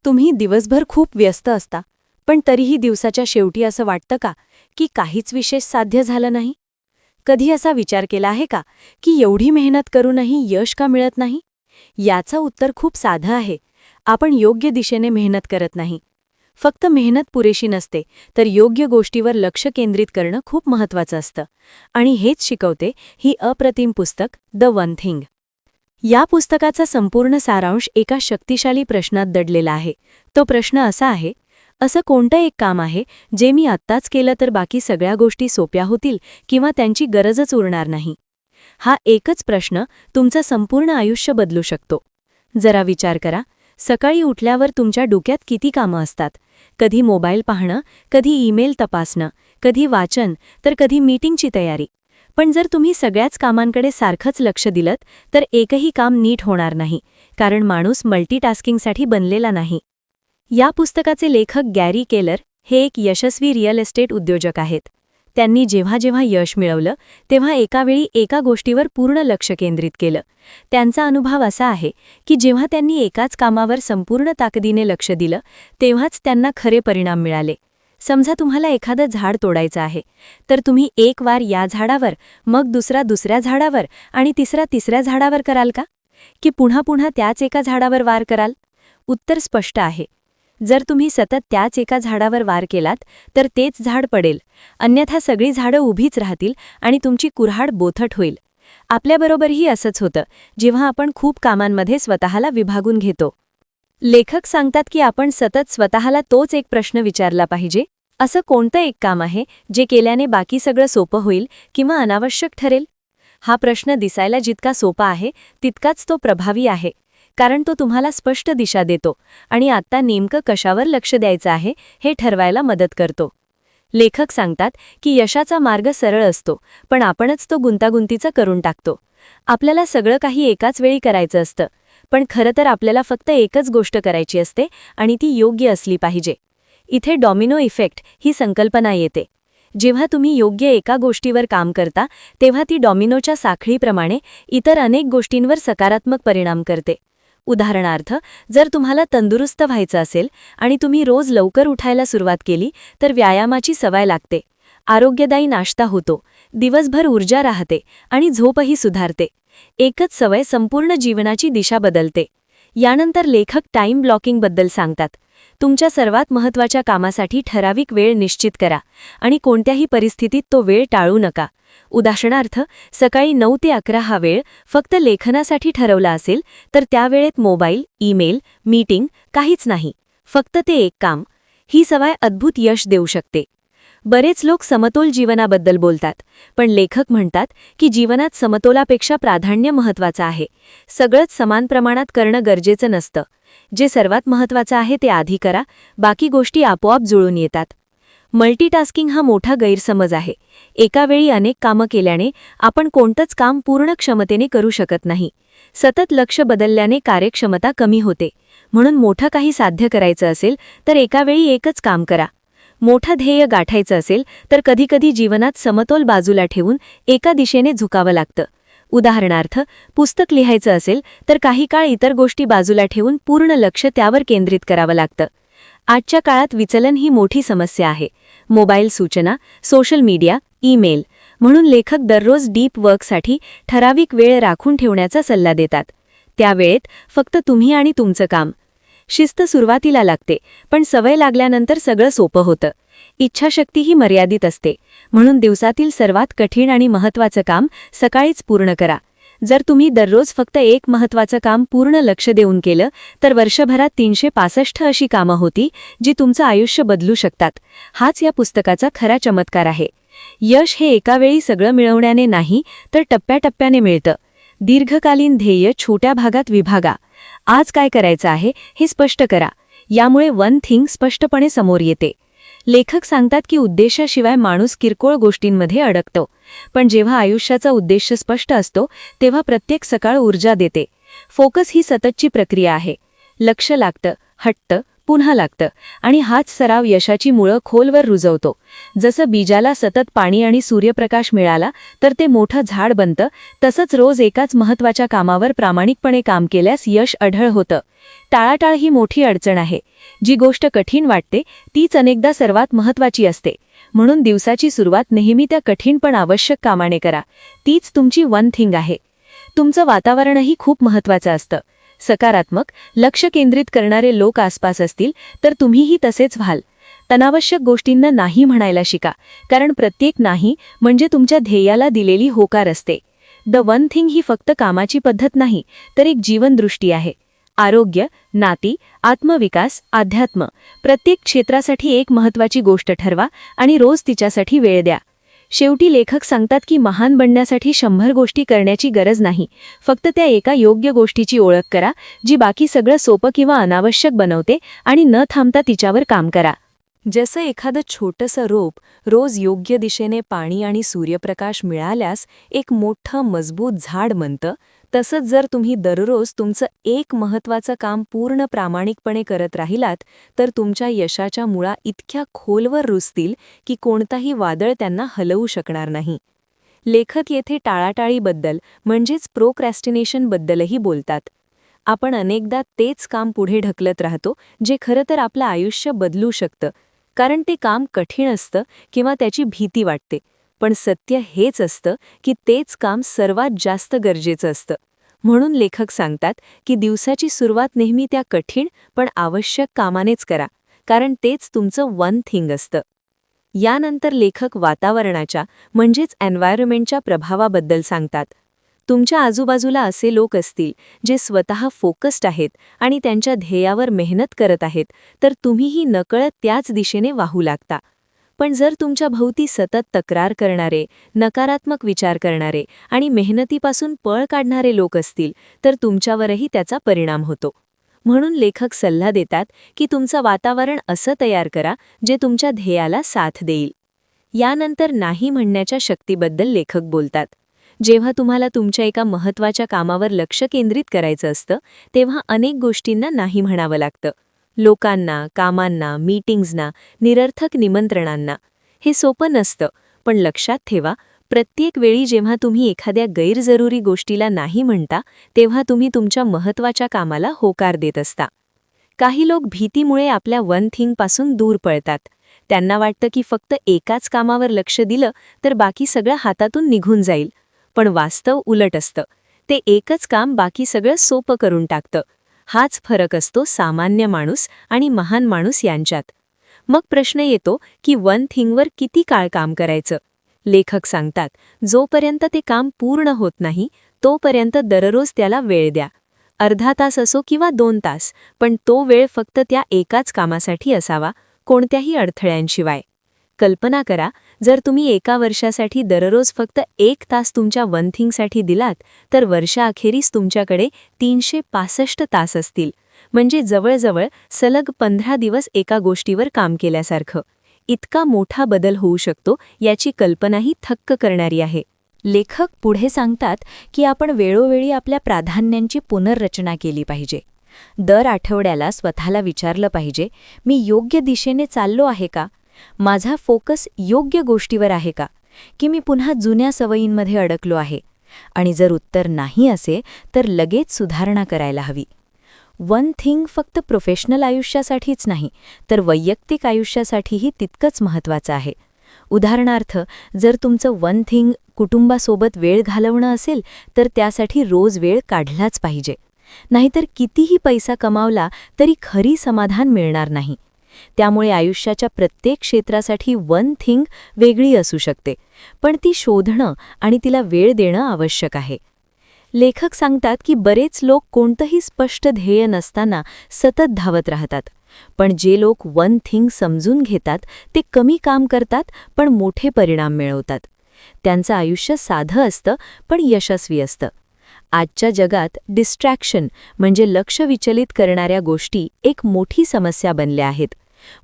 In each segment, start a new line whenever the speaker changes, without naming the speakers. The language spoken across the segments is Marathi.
तुम्ही दिवसभर खूप व्यस्त असता, पण तरीही दिवसाच्या शेवटी असं वाटतं का की काहीच विशेष साध्य झालं नाही? कधी असा विचार केला आहे का की एवढी मेहनत करूनही यश का मिळत नाही? याचं उत्तर खूप साधं आहे. आपण योग्य दिशेने मेहनत करत नाही. फक्त मेहनत पुरेशी नसते, तर योग्य गोष्टीवर लक्ष केंद्रित करणं खूप महत्त्वाचं असतं. आणि हेच शिकवते ही अप्रतिम पुस्तक द वन थिंग. या पुस्तकाचा संपूर्ण सारांश एका शक्तिशाली प्रश्नात दडलेला आहे. तो प्रश्न असा आहे, असं कोणतं एक काम आहे जे मी आत्ताच केलं तर बाकी सगळ्या गोष्टी सोप्या होतील किंवा त्यांची गरजच उरणार नाही? हा एकच प्रश्न तुमचं संपूर्ण आयुष्य बदलू शकतो. जरा विचार करा, सकाळी उठल्यावर तुमच्या डोक्यात किती कामं असतात. कधी मोबाईल पाहणं, कधी ईमेल तपासणं, कधी वाचन, तर कधी मीटिंगची तयारी. पण जर तुम्ही सगळ्याच कामांकडे सारखंच लक्ष दिलत तर एकही काम नीट होणार नाही, कारण माणूस मल्टीटास्किंगसाठी बनलेला नाही. या पुस्तकाचे लेखक गॅरी केलर हे एक यशस्वी रिअल एस्टेट उद्योजक आहेत. त्यांनी जेव्हा जेव्हा यश मिळवलं तेव्हा एकावेळी एका गोष्टीवर पूर्ण लक्ष केंद्रित केलं. त्यांचा अनुभव असा आहे की जेव्हा त्यांनी एकाच कामावर संपूर्ण ताकदीने लक्ष दिलं तेव्हाच त्यांना खरे परिणाम मिळाले. समजा तुम्हाला एखादं झाड तोडायचं आहे, तर तुम्ही एक वार या झाडावर, मग दुसऱ्या झाडावर आणि तिसऱ्या झाडावर कराल का? की पुन्हा पुन्हा त्याच एका झाडावर वार कराल? उत्तर स्पष्ट आहे. जर तुम्ही सतत त्याच एका झाडावर वार केलात तर तेच झाड पडेल, अन्यथा सगळी झाडं उभीच राहतील आणि तुमची कुऱ्हाड बोथट होईल. आपल्याबरोबरही असंच होतं जेव्हा आपण खूप कामांमध्ये स्वतःला विभागून घेतो. लेखक सांगतात की आपण सतत स्वतःला तोच एक प्रश्न विचारला पाहिजे, असं कोणतं एक काम आहे जे केल्याने बाकी सगळं सोपं होईल किंवा अनावश्यक ठरेल? हा प्रश्न दिसायला जितका सोपा आहे तितकाच तो प्रभावी आहे, कारण तो तुम्हाला स्पष्ट दिशा देतो आणि आत्ता नेमकं कशावर लक्ष द्यायचं आहे हे ठरवायला मदत करतो. लेखक सांगतात की यशाचा मार्ग सरळ असतो, पण आपणच तो गुंतागुंतीचा करून टाकतो. आपल्याला सगळं काही एकाच वेळी करायचं असतं, पण खरं तर आपल्याला फक्त एकच गोष्ट करायची असते आणि ती योग्य असली पाहिजे. इथे डॉमिनो इफेक्ट ही संकल्पना येते. जेव्हा तुम्ही योग्य एका गोष्टीवर काम करता तेव्हा ती डॉमिनोच्या साखळीप्रमाणे इतर अनेक गोष्टींवर सकारात्मक परिणाम करते. उदाहरणार्थ, जर तुम्हाला तंदुरुस्त व्हायचं असेल आणि तुम्ही रोज लवकर उठायला सुरुवात केली तर व्यायामाची सवय लागते, आरोग्यदायी नाश्ता होतो, दिवसभर ऊर्जा राहते आणि झोपही सुधारते. एकच सवय संपूर्ण जीवनाची दिशा बदलते. यानंतर लेखक टाइम ब्लॉकिंगबद्दल सांगतात. तुमच्या सर्वात महत्त्वाच्या कामासाठी ठराविक वेळ निश्चित करा आणि कोणत्याही परिस्थितीत तो वेळ टाळू नका. उदाहरणार्थ, सकाळी 9 ते 11 हा वेळ फक्त लेखनासाठी ठरवला असेल तर त्या वेळेत मोबाईल, ईमेल, मीटिंग काहीच नाही, फक्त ते एक काम. ही सवय अद्भुत यश देऊ शकते. बरेच लोक समतोल जीवनाबद्दल बोलतात, पण लेखक म्हणतात की जीवनात समतोलापेक्षा प्राधान्य महत्त्वाचं आहे. सगळंच समान प्रमाणात करणं गरजेचं नसतं. जे सर्वात महत्त्वाचं आहे ते आधी करा, बाकी गोष्टी आपोआप जुळून येतात. मल्टीटास्किंग हा मोठा गैरसमज आहे. एका वेळी अनेक कामं केल्याने आपण कोणतंच काम पूर्ण क्षमतेने करू शकत नाही. सतत लक्ष बदलल्याने कार्यक्षमता कमी होते. म्हणून मोठं काही साध्य करायचं असेल तर एका वेळी एकच काम करा. मोठं ध्येय गाठायचं असेल तर कधीकधी जीवनात समतोल बाजूला ठेवून एका दिशेने झुकावं लागतं. उदाहरणार्थ, पुस्तक लिहायचं असेल तर काही काळ इतर गोष्टी बाजूला ठेवून पूर्ण लक्ष त्यावर केंद्रित करावं लागतं. आजच्या काळात विचलन ही मोठी समस्या आहे. मोबाईल सूचना, सोशल मीडिया, ईमेल. म्हणून लेखक दररोज डीप वर्कसाठी ठराविक वेळ राखून ठेवण्याचा सल्ला देतात. त्या वेळेत फक्त तुम्ही आणि तुमचं काम. शिस्त सुरुवातीला लागते, पण सवय लागल्यानंतर सगळं सोपं होतं. इच्छाशक्तीही मर्यादित असते, म्हणून दिवसातील सर्वात कठीण आणि महत्त्वाचं काम सकाळीच पूर्ण करा. जर तुम्ही दररोज फक्त एक महत्त्वाचं काम पूर्ण लक्ष देऊन केलं तर वर्षभरात 365 अशी कामं होती जी तुमचं आयुष्य बदलू शकतात. हाच या पुस्तकाचा खरा चमत्कार आहे. यश हे एकावेळी सगळं मिळवण्याने नाही, तर टप्प्याटप्प्याने मिळतं. दीर्घकालीन ध्येय छोट्या भागात विभागा. आज काय करायचं आहे हे स्पष्ट करा. यामुळे वन थिंग स्पष्टपणे समोर येते. लेखक सांगतात की उद्देशाशिवाय माणूस किरकोळ गोष्टींमध्ये अडकतो, पण जेव्हा आयुष्याचा उद्देश स्पष्ट असतो तेव्हा प्रत्येक सकाळ ऊर्जा देते. फोकस ही सततची प्रक्रिया आहे. लक्ष लागतं, हटतं, पुन्हा लागतं आणि हाच सराव यशाची मुळं खोलवर रुजवतो. जसं बीजाला सतत पाणी आणि सूर्यप्रकाश मिळाला तर ते मोठं झाड बनतं, तसंच रोज एकाच महत्त्वाच्या कामावर प्रामाणिकपणे काम केल्यास यश अढळ होतं. टाळाटाळ ही मोठी अडचण आहे. जी गोष्ट कठीण वाटते तीच अनेकदा सर्वात महत्त्वाची असते. म्हणून दिवसाची सुरुवात नेहमी त्या कठीण पण आवश्यक कामाने करा. तीच तुमची वन थिंग आहे. तुमचं वातावरणही खूप महत्त्वाचं असतं. सकारात्मक, लक्ष केंद्रित करणारे लोक आसपास असतील तर तुम्हीही तसेच व्हाल. अनावश्यक गोष्टींना नाही म्हणायला शिका, कारण प्रत्येक नाही म्हणजे तुमच्या ध्येयाला दिलेली होकार असते. द वन थिंग ही फक्त कामाची पद्धत नाही, तर एक जीवनदृष्टी आहे. आरोग्य, नाती, आत्मविकास, अध्यात्म प्रत्येक क्षेत्रासाठी एक महत्त्वाची गोष्ट ठरवा आणि रोज तिच्यासाठी वेळ द्या. शेवटी लेखक सांगतात की महान बनण्यासाठी 100 गोष्टी करण्याची गरज नाही, फक्त त्या एका योग्य गोष्टीची ओळख करा जी बाकी सगळं सोपं किंवा अनावश्यक बनवते आणि न थांबता तिच्यावर काम करा. जसं एखादं छोटंसं रोप रोज योग्य दिशेने पाणी आणि सूर्यप्रकाश मिळाल्यास एक मोठं मजबूत झाड बनतं, तसंच जर तुम्ही दररोज तुमचं एक महत्त्वाचं काम पूर्ण प्रामाणिकपणे करत राहिलात तर तुमच्या यशाच्या मुळा इतक्या खोलवर रुजतील की कोणताही वादळ त्यांना हलवू शकणार नाही. लेखक येथे टाळाटाळीबद्दल म्हणजेच प्रोक्रॅस्टिनेशनबद्दलही बोलतात. आपण अनेकदा तेच काम पुढे ढकलत राहतो जे खरं तर आपलं आयुष्य बदलू शकतं, कारण ते काम कठीण असतं किंवा त्याची भीती वाटते. पण सत्य हेच असतं की तेच काम सर्वात जास्त गरजेचं असतं. म्हणून लेखक सांगतात की दिवसाची सुरुवात नेहमी त्या कठीण पण आवश्यक कामानेच करा, कारण तेच तुमचं वन थिंग असतं. यानंतर लेखक वातावरणाच्या म्हणजेच एन्व्हायरमेंटच्या प्रभावाबद्दल सांगतात. तुमच्या आजूबाजूला असे लोक असतील जे स्वतः फोकस्ड आहेत आणि त्यांच्या ध्येयावर मेहनत करत आहेत, तर तुम्हीही नकळत त्याच दिशेने वाहू लागता. पण जर तुमच्या भोवती सतत तक्रार करणारे, नकारात्मक विचार करणारे आणि मेहनतीपासून पळ काढणारे लोक असतील तर तुमच्यावरही त्याचा परिणाम होतो. म्हणून लेखक सल्ला देतात की तुमचं वातावरण असं तयार करा जे तुमच्या ध्येयाला साथ देईल. यानंतर नाही म्हणण्याच्या शक्तीबद्दल लेखक बोलतात. जेव्हा तुम्हाला तुमच्या एका महत्त्वाच्या कामावर लक्ष केंद्रित करायचं असतं तेव्हा अनेक गोष्टींना नाही म्हणावं लागतं. लोकांना, कामांना, मीटिंग्सना, निरर्थक निमंत्रणांना. हे सोपं नसतं, पण लक्षात ठेवा, प्रत्येक वेळी जेव्हा तुम्ही एखाद्या गैरजरुरी गोष्टीला नाही म्हणता तेव्हा तुम्ही तुमच्या महत्त्वाच्या कामाला होकार देत असता. काही लोक भीतीमुळे आपल्या वन थिंगपासून दूर पळतात. त्यांना वाटतं की फक्त एकाच कामावर लक्ष दिलं तर बाकी सगळं हातातून निघून जाईल. पण वास्तव उलट असतं. ते एकच काम बाकी सगळं सोपं करून टाकतं. हाच फरक असतो सामान्य माणूस आणि महान माणूस यांच्यात. मग प्रश्न येतो की वन थिंगवर किती काळ काम करायचं? लेखक सांगतात, जोपर्यंत ते काम पूर्ण होत नाही तोपर्यंत दररोज त्याला वेळ द्या. अर्धा तास असो किंवा 2 तास, पण तो वेळ फक्त त्या एकाच कामासाठी असावा, कोणत्याही अडथळ्यांशिवाय. कल्पना करा, जर तुम्ही एका वर्षासाठी दररोज फक्त 1 तास तुमच्या वन थिंगसाठी दिलात तर वर्षाअखेरीस तुमच्याकडे 365 तास असतील. म्हणजे जवळजवळ सलग 15 दिवस एका गोष्टीवर काम केल्यासारखं. इतका मोठा बदल होऊ शकतो याची कल्पनाही थक्क करणारी आहे. लेखक पुढे सांगतात की आपण वेळोवेळी आपल्या प्राधान्यांची पुनर्रचना केली पाहिजे. दर आठवड्याला स्वतःला विचारलं पाहिजे, मी योग्य दिशेने चाललो आहे का? माझा फोकस योग्य गोष्टीवर आहे का? की मी पुन्हा जुन्या सवयींमध्ये अडकलो आहे? आणि जर उत्तर नाही असे तर लगेच सुधारणा करायला हवी. वन थिंग फक्त प्रोफेशनल आयुष्यासाठीच नाही तर वैयक्तिक आयुष्यासाठीही तितकंच महत्त्वाचं आहे. उदाहरणार्थ, जर तुमचं वन थिंग कुटुंबासोबत वेळ घालवणं असेल तर त्यासाठी रोज वेळ काढलाच पाहिजे. नाहीतर कितीही पैसा कमावला तरी खरी समाधान मिळणार नाही. त्यामुळे आयुष्याच्या प्रत्येक क्षेत्रासाठी वन थिंग वेगळी असू शकते, पण ती शोधणं आणि तिला वेळ देणं आवश्यक आहे. लेखक सांगतात की बरेच लोक कोणतंही स्पष्ट ध्येय नसताना सतत धावत राहतात, पण जे लोक वन थिंग समजून घेतात ते कमी काम करतात पण मोठे परिणाम मिळवतात. त्यांचं आयुष्य साधं असतं पण यशस्वी असतं. आजच्या जगात डिस्ट्रॅक्शन म्हणजे लक्ष विचलित करणाऱ्या गोष्टी एक मोठी समस्या बनल्या आहेत.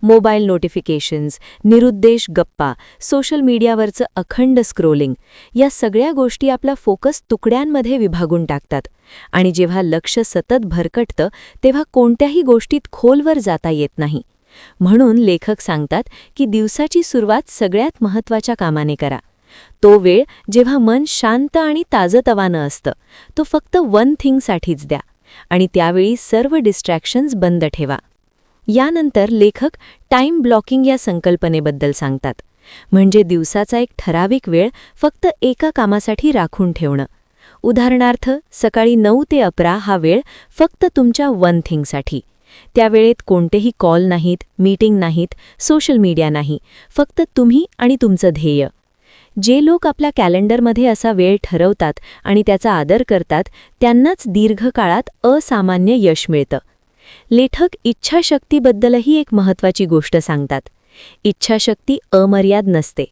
मोबाईल नोटिफिकेशन्स, निरुद्देश गप्पा, सोशल मीडियावरचं अखंड स्क्रोलिंग या सगळ्या गोष्टी आपला फोकस तुकड्यांमध्ये विभागून टाकतात आणि जेव्हा लक्ष सतत भरकटतं तेव्हा कोणत्याही गोष्टीत खोलवर जाता येत नाही. म्हणून लेखक सांगतात की दिवसाची सुरुवात सगळ्यात महत्त्वाच्या कामाने करा. तो वेळ जेव्हा मन शांत आणि ताजतवानं असतं तो फक्त वन थिंगसाठीच द्या आणि त्यावेळी सर्व डिस्ट्रॅक्शन्स बंद ठेवा. यानंतर लेखक टाईम ब्लॉकिंग या संकल्पनेबद्दल सांगतात. म्हणजे दिवसाचा एक ठराविक वेळ फक्त एका कामासाठी राखून ठेवणं. उदाहरणार्थ सकाळी 9 ते 11 हा वेळ फक्त तुमच्या वन थिंगसाठी. त्या वेळेत कोणतेही कॉल नाहीत, मीटिंग नाहीत, सोशल मीडिया नाही, फक्त तुम्ही आणि तुमचं ध्येय. जे लोक आपल्या कॅलेंडरमध्ये असा वेळ ठरवतात आणि त्याचा आदर करतात त्यांनाच दीर्घकाळात असामान्य यश मिळतं. लेखक इच्छाशक्तीबद्दलही एक महत्त्वाची गोष्ट सांगतात. इच्छाशक्ती अमर्याद नसते.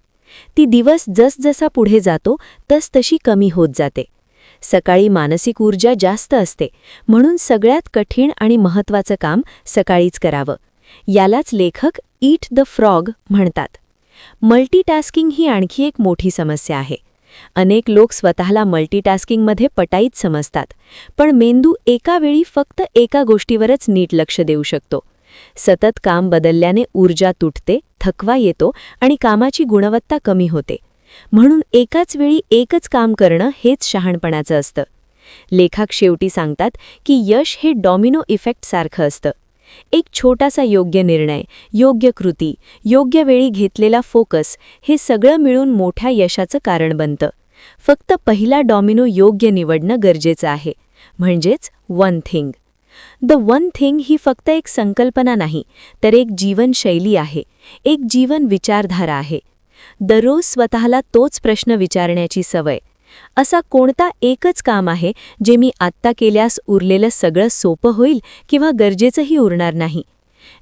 ती दिवस जसजसा पुढे जातो तसतशी कमी होत जाते. सकाळी मानसिक ऊर्जा जास्त असते म्हणून सगळ्यात कठीण आणि महत्त्वाचं काम सकाळीच करावं. यालाच लेखक ईट द फ्रॉग म्हणतात. मल्टीटास्किंग ही आणखी एक मोठी समस्या आहे. अनेक लोक स्वतःला मल्टीटास्किंगमध्ये पटाईत समजतात, पण मेंदू एका वेळी फक्त एका गोष्टीवरच नीट लक्ष देऊ शकतो. सतत काम बदलल्याने ऊर्जा तुटते, थकवा येतो आणि कामाची गुणवत्ता कमी होते. म्हणून एकाच वेळी एकच काम करणं हेच शहाणपणाचं असतं. लेखक शेवटी सांगतात की यश हे डॉमिनो इफेक्ट सारखं असतं. एक छोटासा योग्य निर्णय, योग्य कृती, योग्य वेळी घेतलेला फोकस हे सगळं मिळून मोठ्या यशाचं कारण बनतं. फक्त पहिला डॉमिनो योग्य निवडणं गरजेचं आहे, म्हणजेच one thing. The one thing he फक्त एक संकल्पना नाही, तर एक जीवनशैली आहे, एक जीवन विचारधारा आहे. दररोज स्वतःला तोच प्रश्न विचारण्याची सवय. असा कोणता एकच काम आहे जे मी आत्ता केल्यास उरलेलं सगळं सोपं होईल किंवा गरजेचंही उरणार नाही?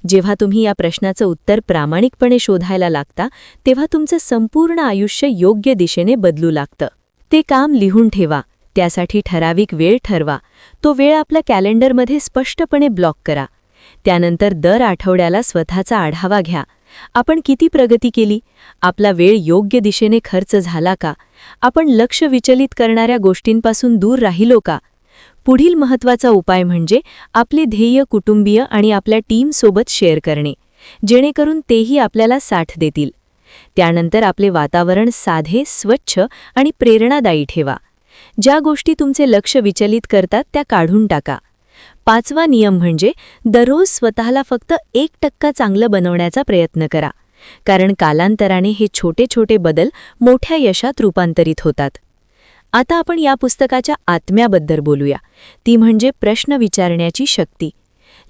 जेव्हा तुम्ही या प्रश्नाचं उत्तर प्रामाणिकपणे शोधायला लागता तेव्हा तुमचं संपूर्ण आयुष्य योग्य दिशेने बदलू लागतं. ते काम लिहून ठेवा, त्यासाठी ठराविक वेळ ठरवा, तो वेळ आपल्या कॅलेंडरमध्ये स्पष्टपणे ब्लॉक करा. त्यानंतर दर आठवड्याला स्वतःचा आढावा घ्या. आपण किती प्रगती केली? आपला वेळ योग्य दिशेने खर्च झाला का? आपण लक्ष विचलित करणाऱ्या गोष्टींपासून दूर राहिलो का? पुढील महत्त्वाचा उपाय म्हणजे आपले ध्येय कुटुंबीय आणि आपल्या टीमसोबत शेअर करणे, जेणेकरून तेही आपल्याला साथ देतील. त्यानंतर आपले वातावरण साधे, स्वच्छ आणि प्रेरणादायी ठेवा. ज्या गोष्टी तुमचे लक्ष विचलित करतात त्या काढून टाका. 5वा नियम म्हणजे दररोज स्वतःला फक्त 1% चांगलं बनवण्याचा प्रयत्न करा, कारण कालांतराने हे छोटे छोटे बदल मोठ्या यशात रूपांतरित होतात. आता आपण या पुस्तकाच्या आत्म्याबद्दल बोलूया, ती म्हणजे प्रश्न विचारण्याची शक्ती.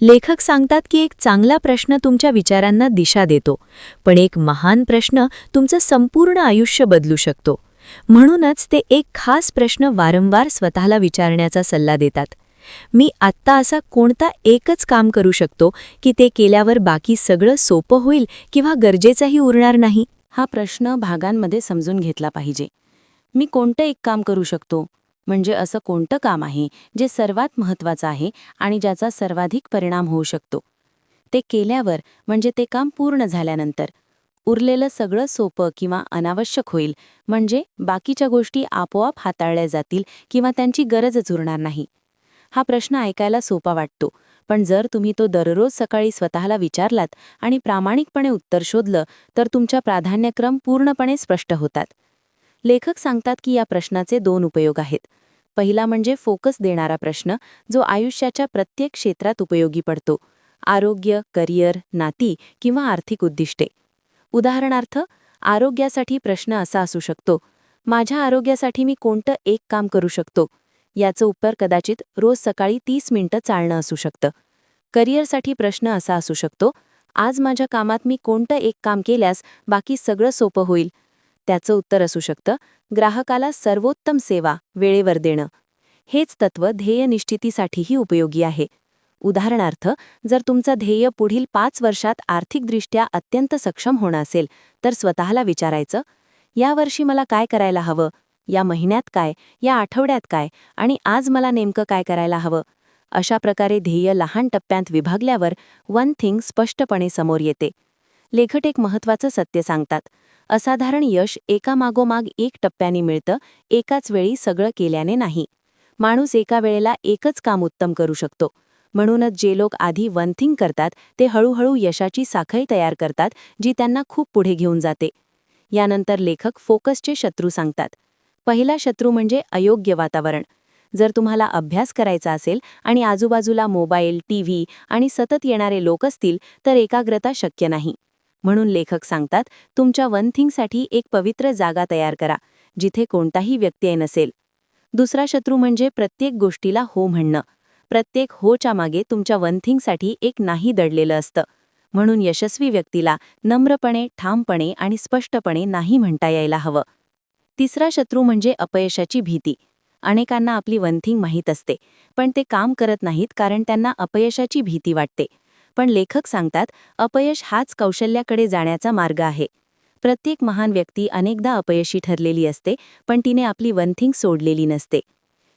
लेखक सांगतात की एक चांगला प्रश्न तुमच्या विचारांना दिशा देतो, पण एक महान प्रश्न तुमचं संपूर्ण आयुष्य बदलू शकतो. म्हणूनच ते एक खास प्रश्न वारंवार स्वतःला विचारण्याचा सल्ला देतात. मी आत्ता असा कोणता एकच काम करू शकतो की ते केल्यावर बाकी सगळं सोपं होईल किंवा गरजेचंही उरणार नाही?
हा प्रश्न भागांमध्ये समजून घेतला पाहिजे. मी कोणतं एक काम करू शकतो म्हणजे असं कोणतं काम आहे जे सर्वात महत्त्वाचं आहे आणि ज्याचा सर्वाधिक परिणाम होऊ शकतो. ते केल्यावर म्हणजे ते काम पूर्ण झाल्यानंतर उरलेलं सगळं सोपं किंवा अनावश्यक होईल, म्हणजे बाकीच्या गोष्टी आपोआप हाताळल्या जातील किंवा त्यांची गरजच उरणार नाही. हा प्रश्न ऐकायला सोपा वाटतो, पण जर तुम्ही तो दररोज सकाळी स्वतःला विचारलात आणि प्रामाणिकपणे उत्तर शोधलं तर तुमच्या प्राधान्यक्रम पूर्णपणे स्पष्ट होतात. लेखक सांगतात की या प्रश्नाचे 2 उपयोग आहेत. पहिला म्हणजे फोकस देणारा प्रश्न, जो आयुष्याच्या प्रत्येक क्षेत्रात उपयोगी पडतो. आरोग्य, करिअर, नाती किंवा आर्थिक उद्दिष्टे. उदाहरणार्थ, आरोग्यासाठी प्रश्न असा असू शकतो, माझ्या आरोग्यासाठी मी कोणतं एक काम करू शकतो? याचं उत्तर कदाचित रोज सकाळी 30 मिनिटं चालणं असू शकतं. करिअरसाठी प्रश्न असा असू शकतो, आज माझ्या कामात मी कोणतं एक काम केल्यास बाकी सगळं सोपं होईल? त्याचं उत्तर असू शकतं, ग्राहकाला सर्वोत्तम सेवा वेळेवर देणं. हेच तत्त्व ध्येय निश्चितीसाठीही उपयोगी आहे. उदाहरणार्थ, जर तुमचं ध्येय पुढील 5 वर्षात आर्थिकदृष्ट्या अत्यंत सक्षम होणं असेल तर स्वतःला विचारायचं, या वर्षी मला काय करायला हवं? या महिन्यात काय? या आठवड्यात काय? आणि आज मला नेमकं काय करायला हवं? अशा प्रकारे ध्येय लहान टप्प्यांत विभागल्यावर वन थिंग स्पष्टपणे समोर येते. लेखक एक महत्त्वाचं सत्य सांगतात. असाधारण यश एकामागोमाग एक टप्प्याने मिळतं, एकाच वेळी सगळं केल्याने नाही. माणूस एका वेळेला एकच काम उत्तम करू शकतो. म्हणूनच जे लोक आधी वन थिंग करतात ते हळूहळू यशाची साखळी तयार करतात, जी त्यांना खूप पुढे घेऊन जाते. यानंतर लेखक फोकसचे शत्रू सांगतात. पहिला शत्रू म्हणजे अयोग्य वातावरण. जर तुम्हाला अभ्यास करायचा असेल आणि आजूबाजूला मोबाईल, टीव्ही आणि सतत येणारे लोक असतील तर एकाग्रता शक्य नाही. म्हणून लेखक सांगतात, तुमच्या वन थिंगसाठी एक पवित्र जागा तयार करा, जिथे कोणताही व्यत्यय नसेल. दुसरा शत्रू म्हणजे प्रत्येक गोष्टीला हो म्हणणं. प्रत्येक होच्या मागे तुमच्या वन थिंगसाठी एक नाही दडलेलं असतं. म्हणून यशस्वी व्यक्तीला नम्रपणे, ठामपणे आणि स्पष्टपणे नाही म्हणता यायला हवं. तिसरा शत्रू म्हणजे अपयशाची भीती. अनेकांना आपली वन थिंग माहीत असते, पण ते काम करत नाहीत कारण त्यांना अपयशाची भीती वाटते. पण लेखक सांगतात, अपयश हाच कौशल्याकडे जाण्याचा मार्ग आहे. प्रत्येक महान व्यक्ती अनेकदा अपयशी ठरलेली असते, पण तिने आपली वन थिंग सोडलेली नसते.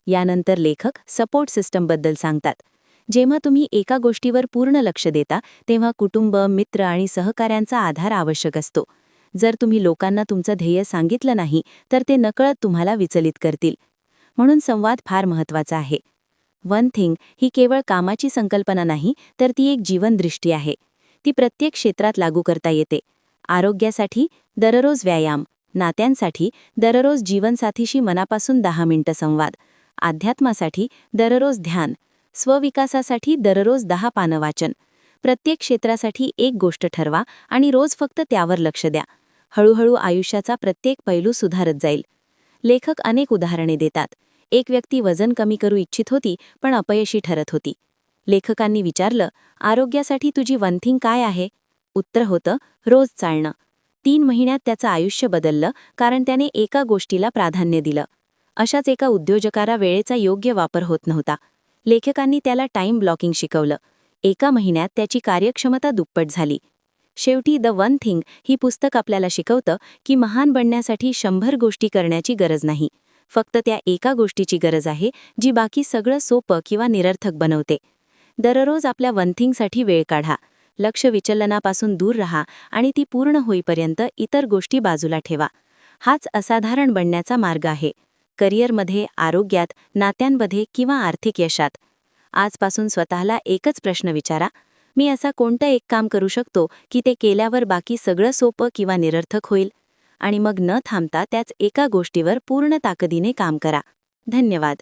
यानंतर लेखक सपोर्ट सिस्टमबद्दल सांगतात. जेव्हा तुम्ही एका गोष्टीवर पूर्ण लक्ष देता, तेव्हा कुटुंब, मित्र आणि सहकाऱ्यांचा आधार आवश्यक असतो. जर तुम्ही लोकांना तुमचं ध्येय सांगितलं नाही, तर ते नकळत तुम्हाला विचलित करतील. म्हणून संवाद फार महत्त्वाचा आहे. वन थिंग ही केवळ कामाची संकल्पना नाही, तर ती एक जीवनदृष्टी आहे. ती प्रत्येक क्षेत्रात लागू करता येते. आरोग्यासाठी दररोज व्यायाम, नात्यांसाठी दररोज जीवनसाथीशी मनापासून 10 मिनिटं संवाद, अध्यात्मासाठी दररोज ध्यान, स्वविकासासाठी दररोज 10 पानं वाचन. प्रत्येक क्षेत्रासाठी एक गोष्ट ठरवा आणि रोज फक्त त्यावर लक्ष द्या. हळूहळू आयुष्याचा प्रत्येक पैलू सुधारत जाईल. लेखक अनेक उदाहरणे देतात. एक व्यक्ती वजन कमी करू इच्छित होती, पण अपयशी ठरत होती. लेखकांनी विचारलं, आरोग्यासाठी तुझी वन थिंग काय आहे? उत्तर होतं, रोज चालणं. 3 महिन्यात त्याचं आयुष्य बदललं, कारण त्याने एका गोष्टीला प्राधान्य दिलं. अशाच एका उद्योजकाला वेळेचा योग्य वापर होत नव्हता. लेखकांनी त्याला टाईम ब्लॉकिंग शिकवलं. एका महिन्यात त्याची कार्यक्षमता दुप्पट झाली. शेवटी द वन थिंग ही पुस्तक आपल्याला शिकवतं की महान बनण्यासाठी 100 गोष्टी करण्याची गरज नाही. फक्त त्या एका गोष्टीची गरज आहे, जी बाकी सगळं सोपं किंवा निरर्थक बनवते. दररोज आपल्या वन थिंगसाठी वेळ काढा. लक्ष विचलनापासून दूर राहा आणि ती पूर्ण होईपर्यंत इतर गोष्टी बाजूला ठेवा. हाच असाधारण बनण्याचा मार्ग आहे. करिअरमध्ये, आरोग्यात, नात्यांमध्ये किंवा आर्थिक यशात. आजपासून स्वतःला एकच प्रश्न विचारा, मी असा कोणतं एक काम करू शकतो की ते केल्यावर बाकी सगळं सोपं किंवा निरर्थक होईल? आणि मग न थांबता त्याच एका गोष्टीवर पूर्ण ताकदीने काम करा. धन्यवाद.